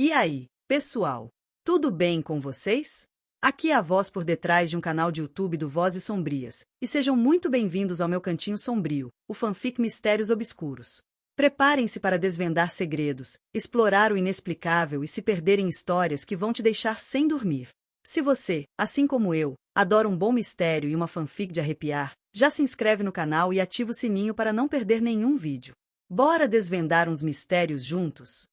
E aí, pessoal? Tudo bem com vocês? Aqui é a voz por detrás de um canal de YouTube do Vozes Sombrias, e sejam muito bem-vindos ao meu cantinho sombrio, o Fanfic Mistérios Obscuros. Preparem-se para desvendar segredos, explorar o inexplicável e se perder em histórias que vão te deixar sem dormir. Se você, assim como eu, adora um bom mistério e uma fanfic de arrepiar, já se inscreve no canal e ativa o sininho para não perder nenhum vídeo. Bora desvendar uns mistérios juntos?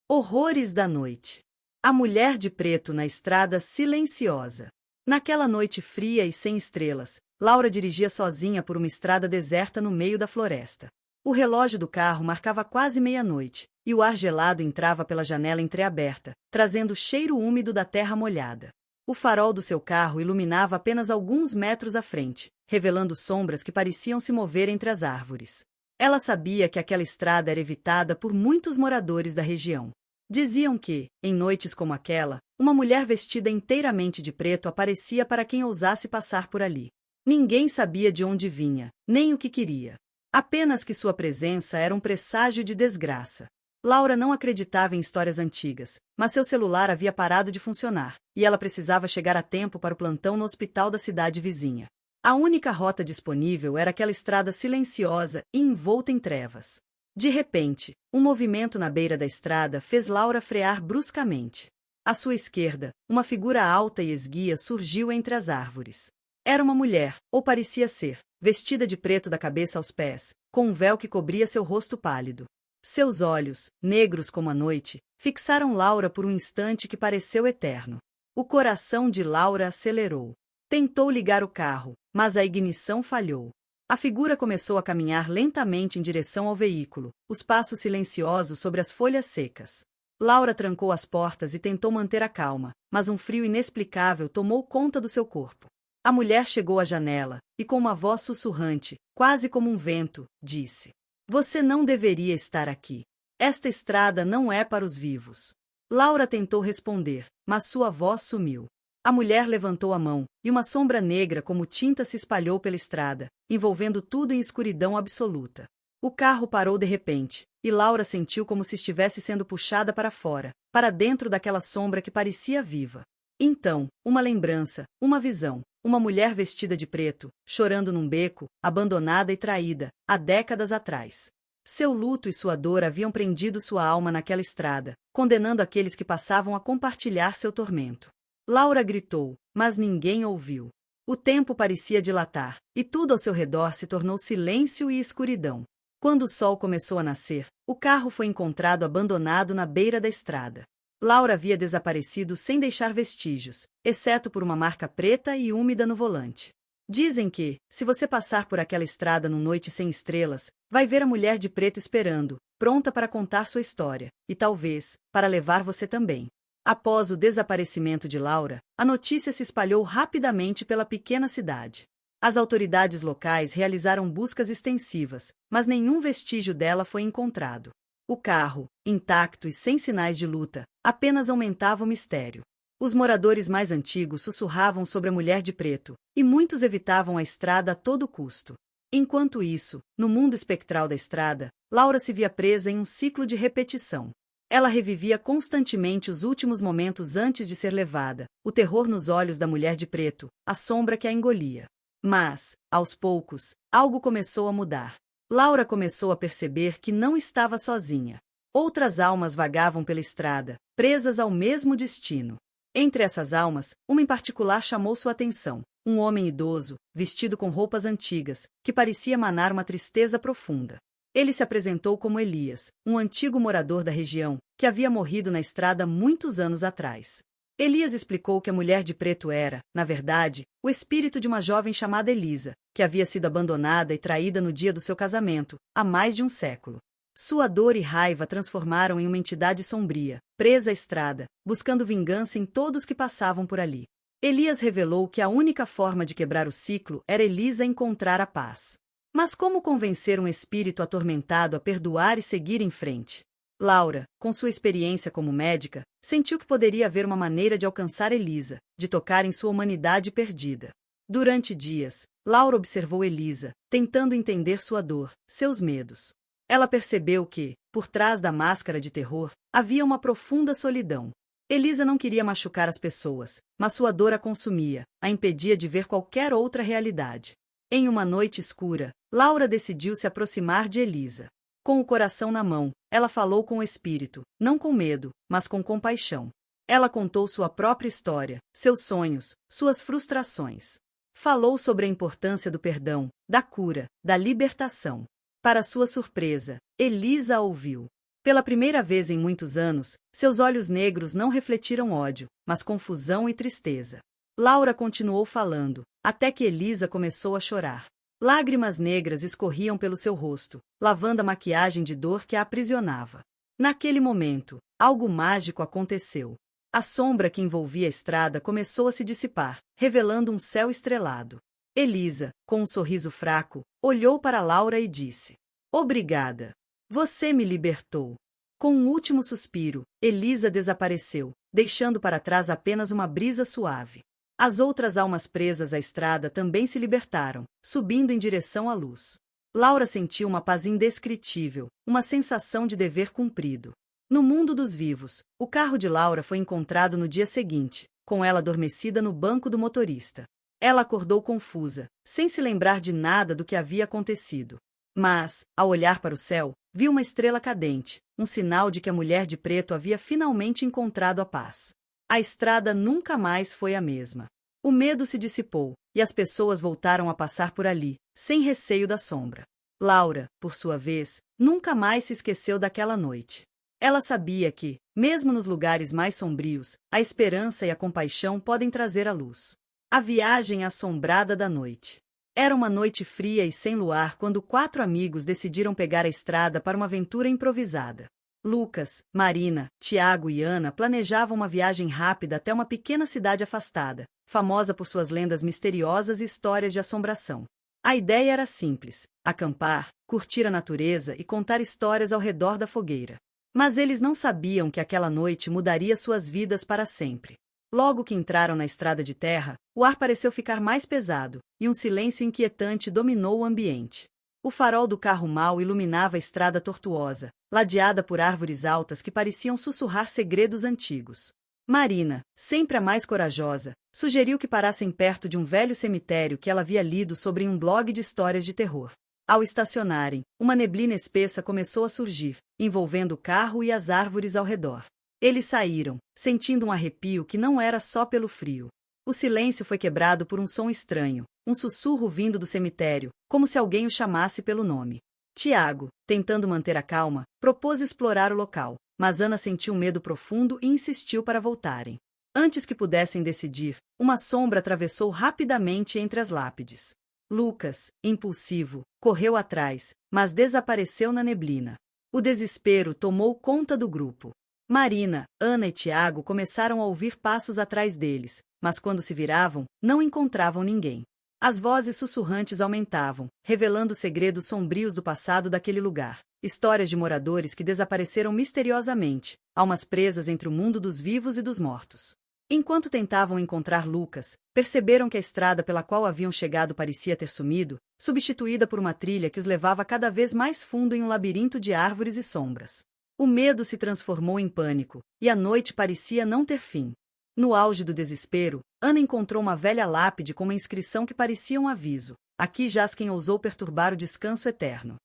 Horrores da noite. A mulher de preto na estrada silenciosa. Naquela noite fria e sem estrelas, Laura dirigia sozinha por uma estrada deserta no meio da floresta. O relógio do carro marcava quase meia-noite, e o ar gelado entrava pela janela entreaberta, trazendo o cheiro úmido da terra molhada. O farol do seu carro iluminava apenas alguns metros à frente, revelando sombras que pareciam se mover entre as árvores. Ela sabia que aquela estrada era evitada por muitos moradores da região. Diziam que, em noites como aquela, uma mulher vestida inteiramente de preto aparecia para quem ousasse passar por ali. Ninguém sabia de onde vinha, nem o que queria. Apenas que sua presença era um presságio de desgraça. Laura não acreditava em histórias antigas, mas seu celular havia parado de funcionar, e ela precisava chegar a tempo para o plantão no hospital da cidade vizinha. A única rota disponível era aquela estrada silenciosa e envolta em trevas. De repente, um movimento na beira da estrada fez Laura frear bruscamente. À sua esquerda, uma figura alta e esguia surgiu entre as árvores. Era uma mulher, ou parecia ser, vestida de preto da cabeça aos pés, com um véu que cobria seu rosto pálido. Seus olhos, negros como a noite, fixaram Laura por um instante que pareceu eterno. O coração de Laura acelerou. Tentou ligar o carro, mas a ignição falhou. A figura começou a caminhar lentamente em direção ao veículo, os passos silenciosos sobre as folhas secas. Laura trancou as portas e tentou manter a calma, mas um frio inexplicável tomou conta do seu corpo. A mulher chegou à janela, e com uma voz sussurrante, quase como um vento, disse: "Você não deveria estar aqui. Esta estrada não é para os vivos." Laura tentou responder, mas sua voz sumiu. A mulher levantou a mão, e uma sombra negra como tinta se espalhou pela estrada, envolvendo tudo em escuridão absoluta. O carro parou de repente, e Laura sentiu como se estivesse sendo puxada para fora, para dentro daquela sombra que parecia viva. Então, uma lembrança, uma visão, uma mulher vestida de preto, chorando num beco, abandonada e traída, há décadas atrás. Seu luto e sua dor haviam prendido sua alma naquela estrada, condenando aqueles que passavam a compartilhar seu tormento. Laura gritou, mas ninguém ouviu. O tempo parecia dilatar, e tudo ao seu redor se tornou silêncio e escuridão. Quando o sol começou a nascer, o carro foi encontrado abandonado na beira da estrada. Laura havia desaparecido sem deixar vestígios, exceto por uma marca preta e úmida no volante. Dizem que, se você passar por aquela estrada numa noite sem estrelas, vai ver a mulher de preto esperando, pronta para contar sua história, e talvez, para levar você também. Após o desaparecimento de Laura, a notícia se espalhou rapidamente pela pequena cidade. As autoridades locais realizaram buscas extensivas, mas nenhum vestígio dela foi encontrado. O carro, intacto e sem sinais de luta, apenas aumentava o mistério. Os moradores mais antigos sussurravam sobre a mulher de preto, e muitos evitavam a estrada a todo custo. Enquanto isso, no mundo espectral da estrada, Laura se via presa em um ciclo de repetição. Ela revivia constantemente os últimos momentos antes de ser levada, o terror nos olhos da mulher de preto, a sombra que a engolia. Mas, aos poucos, algo começou a mudar. Laura começou a perceber que não estava sozinha. Outras almas vagavam pela estrada, presas ao mesmo destino. Entre essas almas, uma em particular chamou sua atenção. Um homem idoso, vestido com roupas antigas, que parecia emanar uma tristeza profunda. Ele se apresentou como Elias, um antigo morador da região, que havia morrido na estrada muitos anos atrás. Elias explicou que a mulher de preto era, na verdade, o espírito de uma jovem chamada Elisa, que havia sido abandonada e traída no dia do seu casamento, há mais de um século. Sua dor e raiva transformaram em uma entidade sombria, presa à estrada, buscando vingança em todos que passavam por ali. Elias revelou que a única forma de quebrar o ciclo era Elisa encontrar a paz. Mas como convencer um espírito atormentado a perdoar e seguir em frente? Laura, com sua experiência como médica, sentiu que poderia haver uma maneira de alcançar Elisa, de tocar em sua humanidade perdida. Durante dias, Laura observou Elisa, tentando entender sua dor, seus medos. Ela percebeu que, por trás da máscara de terror, havia uma profunda solidão. Elisa não queria machucar as pessoas, mas sua dor a consumia, a impedia de ver qualquer outra realidade. Em uma noite escura, Laura decidiu se aproximar de Elisa. Com o coração na mão, ela falou com o espírito, não com medo, mas com compaixão. Ela contou sua própria história, seus sonhos, suas frustrações. Falou sobre a importância do perdão, da cura, da libertação. Para sua surpresa, Elisa a ouviu. Pela primeira vez em muitos anos, seus olhos negros não refletiram ódio, mas confusão e tristeza. Laura continuou falando, até que Elisa começou a chorar. Lágrimas negras escorriam pelo seu rosto, lavando a maquiagem de dor que a aprisionava. Naquele momento, algo mágico aconteceu. A sombra que envolvia a estrada começou a se dissipar, revelando um céu estrelado. Elisa, com um sorriso fraco, olhou para Laura e disse: "Obrigada. Você me libertou." Com um último suspiro, Elisa desapareceu, deixando para trás apenas uma brisa suave. As outras almas presas à estrada também se libertaram, subindo em direção à luz. Laura sentiu uma paz indescritível, uma sensação de dever cumprido. No mundo dos vivos, o carro de Laura foi encontrado no dia seguinte, com ela adormecida no banco do motorista. Ela acordou confusa, sem se lembrar de nada do que havia acontecido. Mas, ao olhar para o céu, viu uma estrela cadente, um sinal de que a mulher de preto havia finalmente encontrado a paz. A estrada nunca mais foi a mesma. O medo se dissipou, e as pessoas voltaram a passar por ali, sem receio da sombra. Laura, por sua vez, nunca mais se esqueceu daquela noite. Ela sabia que, mesmo nos lugares mais sombrios, a esperança e a compaixão podem trazer a luz. A viagem assombrada da noite. Era uma noite fria e sem luar quando 4 amigos decidiram pegar a estrada para uma aventura improvisada. Lucas, Marina, Tiago e Ana planejavam uma viagem rápida até uma pequena cidade afastada, famosa por suas lendas misteriosas e histórias de assombração. A ideia era simples: acampar, curtir a natureza e contar histórias ao redor da fogueira. Mas eles não sabiam que aquela noite mudaria suas vidas para sempre. Logo que entraram na estrada de terra, o ar pareceu ficar mais pesado, e um silêncio inquietante dominou o ambiente. O farol do carro mau iluminava a estrada tortuosa, ladeada por árvores altas que pareciam sussurrar segredos antigos. Marina, sempre a mais corajosa, sugeriu que parassem perto de um velho cemitério que ela havia lido sobre em um blog de histórias de terror. Ao estacionarem, uma neblina espessa começou a surgir, envolvendo o carro e as árvores ao redor. Eles saíram, sentindo um arrepio que não era só pelo frio. O silêncio foi quebrado por um som estranho, um sussurro vindo do cemitério, como se alguém o chamasse pelo nome. Tiago, tentando manter a calma, propôs explorar o local, mas Ana sentiu um medo profundo e insistiu para voltarem. Antes que pudessem decidir, uma sombra atravessou rapidamente entre as lápides. Lucas, impulsivo, correu atrás, mas desapareceu na neblina. O desespero tomou conta do grupo. Marina, Ana e Tiago começaram a ouvir passos atrás deles, mas quando se viravam, não encontravam ninguém. As vozes sussurrantes aumentavam, revelando segredos sombrios do passado daquele lugar. Histórias de moradores que desapareceram misteriosamente, almas presas entre o mundo dos vivos e dos mortos. Enquanto tentavam encontrar Lucas, perceberam que a estrada pela qual haviam chegado parecia ter sumido, substituída por uma trilha que os levava cada vez mais fundo em um labirinto de árvores e sombras. O medo se transformou em pânico, e a noite parecia não ter fim. No auge do desespero, Ana encontrou uma velha lápide com uma inscrição que parecia um aviso: "Aqui jaz quem ousou perturbar o descanso eterno."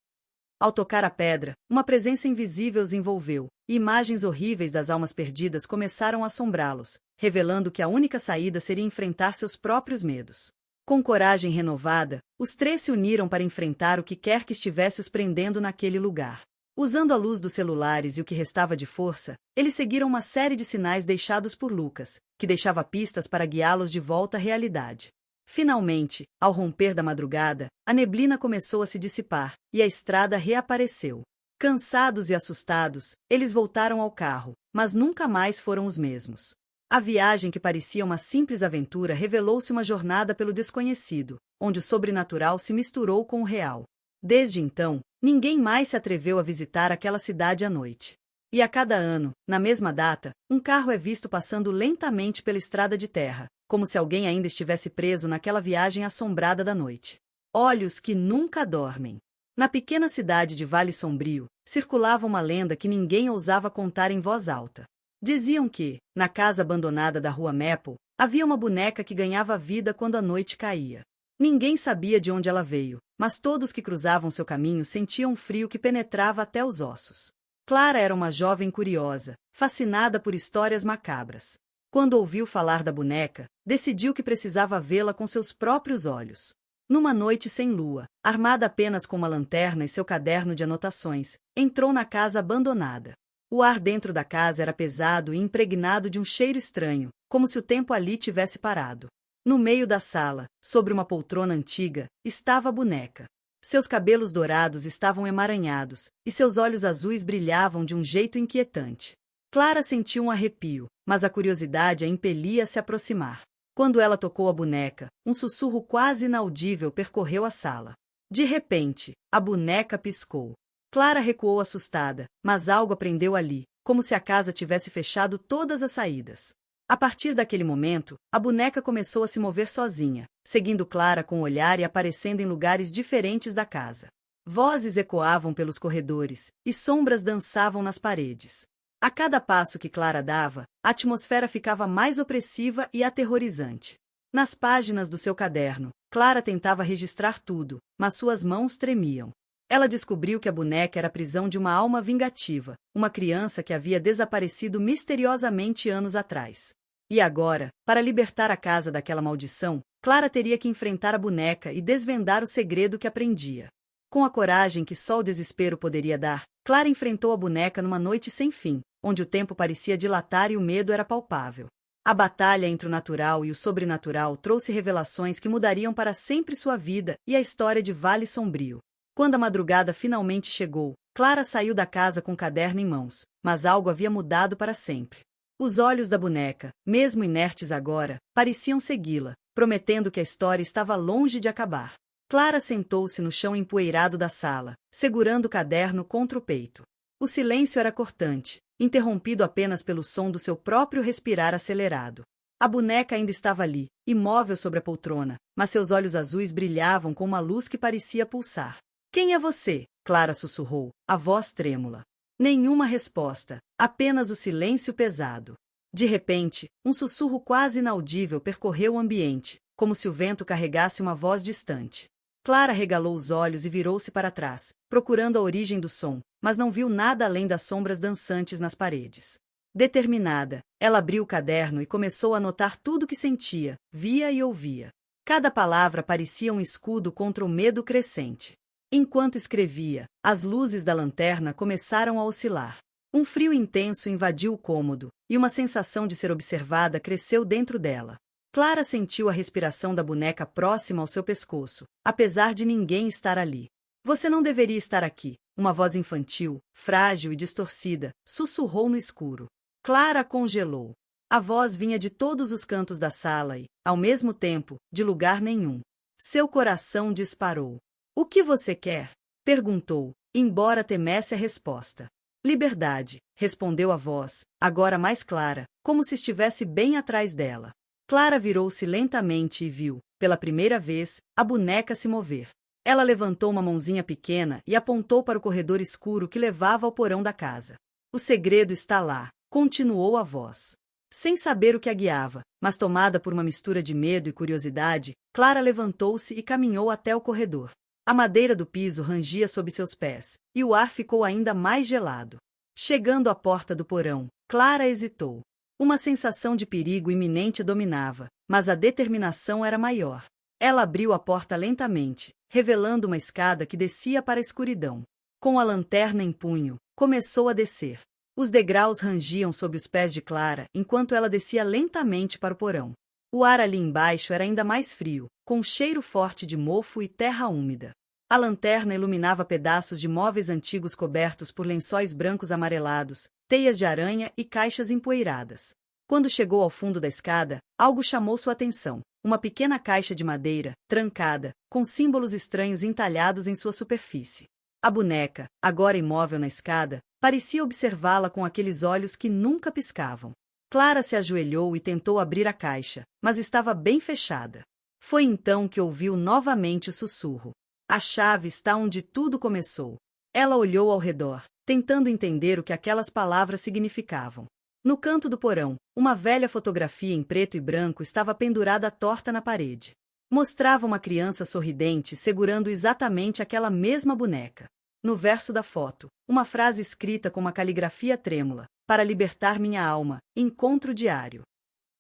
Ao tocar a pedra, uma presença invisível os envolveu, e imagens horríveis das almas perdidas começaram a assombrá-los, revelando que a única saída seria enfrentar seus próprios medos. Com coragem renovada, os 3 se uniram para enfrentar o que quer que estivesse os prendendo naquele lugar. Usando a luz dos celulares e o que restava de força, eles seguiram uma série de sinais deixados por Lucas, que deixava pistas para guiá-los de volta à realidade. Finalmente, ao romper da madrugada, a neblina começou a se dissipar, e a estrada reapareceu. Cansados e assustados, eles voltaram ao carro, mas nunca mais foram os mesmos. A viagem que parecia uma simples aventura revelou-se uma jornada pelo desconhecido, onde o sobrenatural se misturou com o real. Desde então, ninguém mais se atreveu a visitar aquela cidade à noite. E a cada ano, na mesma data, um carro é visto passando lentamente pela estrada de terra, como se alguém ainda estivesse preso naquela viagem assombrada da noite. Olhos que nunca dormem. Na pequena cidade de Vale Sombrio, circulava uma lenda que ninguém ousava contar em voz alta. Diziam que, na casa abandonada da rua Maple, havia uma boneca que ganhava vida quando a noite caía. Ninguém sabia de onde ela veio, mas todos que cruzavam seu caminho sentiam um frio que penetrava até os ossos. Clara era uma jovem curiosa, fascinada por histórias macabras. Quando ouviu falar da boneca, decidiu que precisava vê-la com seus próprios olhos. Numa noite sem lua, armada apenas com uma lanterna e seu caderno de anotações, entrou na casa abandonada. O ar dentro da casa era pesado e impregnado de um cheiro estranho, como se o tempo ali tivesse parado. No meio da sala, sobre uma poltrona antiga, estava a boneca. Seus cabelos dourados estavam emaranhados, e seus olhos azuis brilhavam de um jeito inquietante. Clara sentiu um arrepio, mas a curiosidade a impelia a se aproximar. Quando ela tocou a boneca, um sussurro quase inaudível percorreu a sala. De repente, a boneca piscou. Clara recuou assustada, mas algo a prendeu ali, como se a casa tivesse fechado todas as saídas. A partir daquele momento, a boneca começou a se mover sozinha, seguindo Clara com o olhar e aparecendo em lugares diferentes da casa. Vozes ecoavam pelos corredores, e sombras dançavam nas paredes. A cada passo que Clara dava, a atmosfera ficava mais opressiva e aterrorizante. Nas páginas do seu caderno, Clara tentava registrar tudo, mas suas mãos tremiam. Ela descobriu que a boneca era a prisão de uma alma vingativa, uma criança que havia desaparecido misteriosamente anos atrás. E agora, para libertar a casa daquela maldição, Clara teria que enfrentar a boneca e desvendar o segredo que a prendia. Com a coragem que só o desespero poderia dar, Clara enfrentou a boneca numa noite sem fim, onde o tempo parecia dilatar e o medo era palpável. A batalha entre o natural e o sobrenatural trouxe revelações que mudariam para sempre sua vida e a história de Vale Sombrio. Quando a madrugada finalmente chegou, Clara saiu da casa com o caderno em mãos, mas algo havia mudado para sempre. Os olhos da boneca, mesmo inertes agora, pareciam segui-la, prometendo que a história estava longe de acabar. Clara sentou-se no chão empoeirado da sala, segurando o caderno contra o peito. O silêncio era cortante, interrompido apenas pelo som do seu próprio respirar acelerado. A boneca ainda estava ali, imóvel sobre a poltrona, mas seus olhos azuis brilhavam com uma luz que parecia pulsar. "Quem é você?" Clara sussurrou, a voz trêmula. Nenhuma resposta, apenas o silêncio pesado. De repente, um sussurro quase inaudível percorreu o ambiente, como se o vento carregasse uma voz distante. Clara regalou os olhos e virou-se para trás, procurando a origem do som, mas não viu nada além das sombras dançantes nas paredes. Determinada, ela abriu o caderno e começou a anotar tudo o que sentia, via e ouvia. Cada palavra parecia um escudo contra o medo crescente. Enquanto escrevia, as luzes da lanterna começaram a oscilar. Um frio intenso invadiu o cômodo, e uma sensação de ser observada cresceu dentro dela. Clara sentiu a respiração da boneca próxima ao seu pescoço, apesar de ninguém estar ali. "Você não deveria estar aqui", uma voz infantil, frágil e distorcida, sussurrou no escuro. Clara congelou. A voz vinha de todos os cantos da sala e, ao mesmo tempo, de lugar nenhum. Seu coração disparou. "O que você quer?" perguntou, embora temesse a resposta. "Liberdade", respondeu a voz, agora mais clara, como se estivesse bem atrás dela. Clara virou-se lentamente e viu, pela primeira vez, a boneca se mover. Ela levantou uma mãozinha pequena e apontou para o corredor escuro que levava ao porão da casa. "O segredo está lá", continuou a voz. Sem saber o que a guiava, mas tomada por uma mistura de medo e curiosidade, Clara levantou-se e caminhou até o corredor. A madeira do piso rangia sob seus pés, e o ar ficou ainda mais gelado. Chegando à porta do porão, Clara hesitou. Uma sensação de perigo iminente dominava, mas a determinação era maior. Ela abriu a porta lentamente, revelando uma escada que descia para a escuridão. Com a lanterna em punho, começou a descer. Os degraus rangiam sob os pés de Clara enquanto ela descia lentamente para o porão. O ar ali embaixo era ainda mais frio, com um cheiro forte de mofo e terra úmida. A lanterna iluminava pedaços de móveis antigos cobertos por lençóis brancos amarelados, teias de aranha e caixas empoeiradas. Quando chegou ao fundo da escada, algo chamou sua atenção. Uma pequena caixa de madeira, trancada, com símbolos estranhos entalhados em sua superfície. A boneca, agora imóvel na escada, parecia observá-la com aqueles olhos que nunca piscavam. Clara se ajoelhou e tentou abrir a caixa, mas estava bem fechada. Foi então que ouviu novamente o sussurro. "A chave está onde tudo começou." Ela olhou ao redor, tentando entender o que aquelas palavras significavam. No canto do porão, uma velha fotografia em preto e branco estava pendurada torta na parede. Mostrava uma criança sorridente segurando exatamente aquela mesma boneca. No verso da foto, uma frase escrita com uma caligrafia trêmula: para libertar minha alma, encontro diário.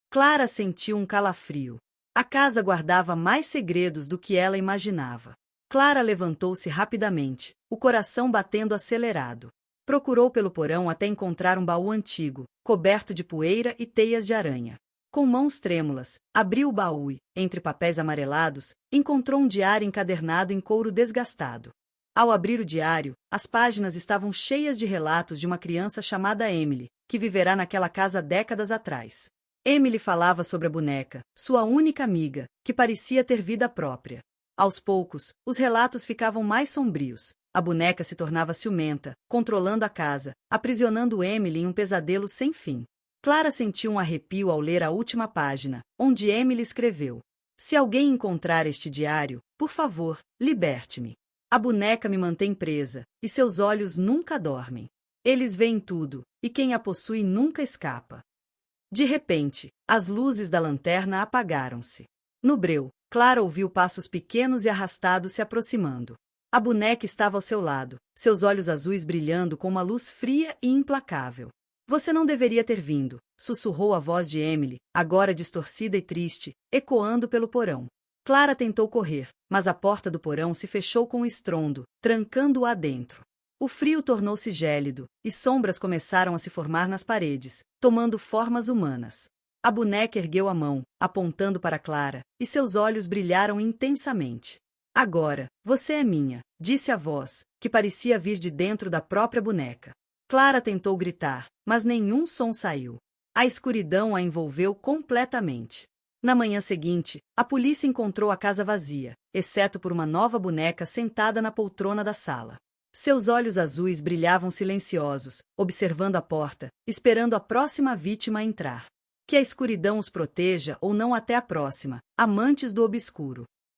Clara sentiu um calafrio. A casa guardava mais segredos do que ela imaginava. Clara levantou-se rapidamente, o coração batendo acelerado. Procurou pelo porão até encontrar um baú antigo, coberto de poeira e teias de aranha. Com mãos trêmulas, abriu o baú e, entre papéis amarelados, encontrou um diário encadernado em couro desgastado. Ao abrir o diário, as páginas estavam cheias de relatos de uma criança chamada Emily, que viverá naquela casa décadas atrás. Emily falava sobre a boneca, sua única amiga, que parecia ter vida própria. Aos poucos, os relatos ficavam mais sombrios. A boneca se tornava ciumenta, controlando a casa, aprisionando Emily em um pesadelo sem fim. Clara sentiu um arrepio ao ler a última página, onde Emily escreveu: se alguém encontrar este diário, por favor, liberte-me. A boneca me mantém presa, e seus olhos nunca dormem. Eles veem tudo, e quem a possui nunca escapa. De repente, as luzes da lanterna apagaram-se. No breu, Clara ouviu passos pequenos e arrastados se aproximando. A boneca estava ao seu lado, seus olhos azuis brilhando com uma luz fria e implacável. Você não deveria ter vindo, sussurrou a voz de Emily, agora distorcida e triste, ecoando pelo porão. Clara tentou correr, mas a porta do porão se fechou com um estrondo, trancando-a dentro. O frio tornou-se gélido, e sombras começaram a se formar nas paredes, tomando formas humanas. A boneca ergueu a mão, apontando para Clara, e seus olhos brilharam intensamente. Agora, você é minha, disse a voz, que parecia vir de dentro da própria boneca. Clara tentou gritar, mas nenhum som saiu. A escuridão a envolveu completamente. Na manhã seguinte, a polícia encontrou a casa vazia, exceto por uma nova boneca sentada na poltrona da sala. Seus olhos azuis brilhavam silenciosos, observando a porta, esperando a próxima vítima a entrar. Que a escuridão os proteja ou não até a próxima, amantes do obscuro.